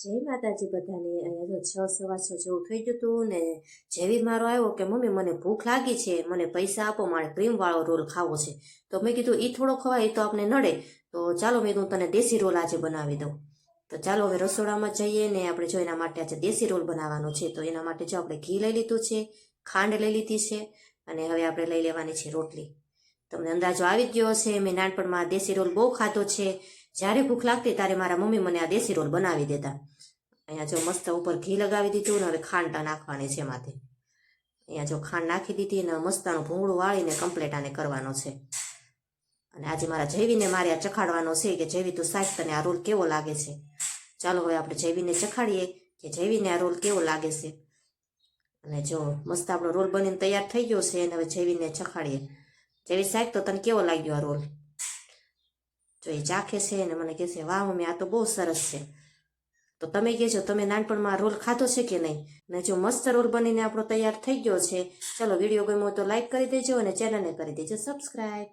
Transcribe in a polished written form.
જય માતાજી બધાને. અહીંયા તો 6 સવા 6 જેવું થઈ ગયું હતું ને જેવી મારો આવ્યો કે મમ્મી મને ભૂખ લાગી છે, મને પૈસા આપો, મારે ક્રીમવાળો રોલ ખાવો છે. તો મેં કીધું એ થોડો ખવાય, એ તો આપણે નડે, તો ચાલો મેં કીધું તને દેશી રોલ આજે બનાવી દઉં. તો ચાલો હવે રસોડામાં જઈએ ને આપણે જો એના માટે આજે દેશી રોલ બનાવવાનો છે. તો એના માટે જો આપણે ઘી લઈ લીધું છે, ખાંડ લઈ લીધી છે અને હવે આપણે લઈ લેવાની છે રોટલી. તમને અંદાજો આવી જ ગયો હશે, મેં નાનપણમાં દેશી રોલ બહુ ખાધો છે. જ્યારે ભૂખ લાગતી ત્યારે મારા મમ્મી મને આ દેશી રોલ બનાવી દેતા. અહીંયા જો મસ્ત ઉપર ઘી લગાવી દીધું ને હવે ખાંડ નાખવાની છે એમાંથી. અહીંયા જો ખાંડ નાખી દીધી ને મસ્તાનું ભૂંગળું વાળીને કમ્પ્લેટ આને કરવાનો છે. અને આજે મારા જયવીને મારે આ ચખાડવાનો છે કે જયવી તું સાહેબ તને આ રોલ કેવો લાગે છે. ચાલો હવે આપણે જયવીને ચખાડીએ કે જયવીને આ રોલ કેવો લાગે છે. અને જો મસ્ત આપણો રોલ બનીને તૈયાર થઈ ગયો છે અને હવે જયવીને ચખાડીએ. જેવી સાહેબ તો તને કેવો લાગ્યો આ રોલ? જો એ ચાખે છે અને મને કહે છે વાહ મમ્મી આ તો બહુ સરસ છે. તો તમે કહેજો તમે નાનપણમાં રોલ ખાધો છે કે નહીં. ને જો મસ્ત રોલ બનીને આપણો તૈયાર થઈ ગયો છે. ચલો વિડીયો ગમ્યો તો લાઈક કરી દેજો અને ચેનલને કરી દેજો સબસ્ક્રાઈબ.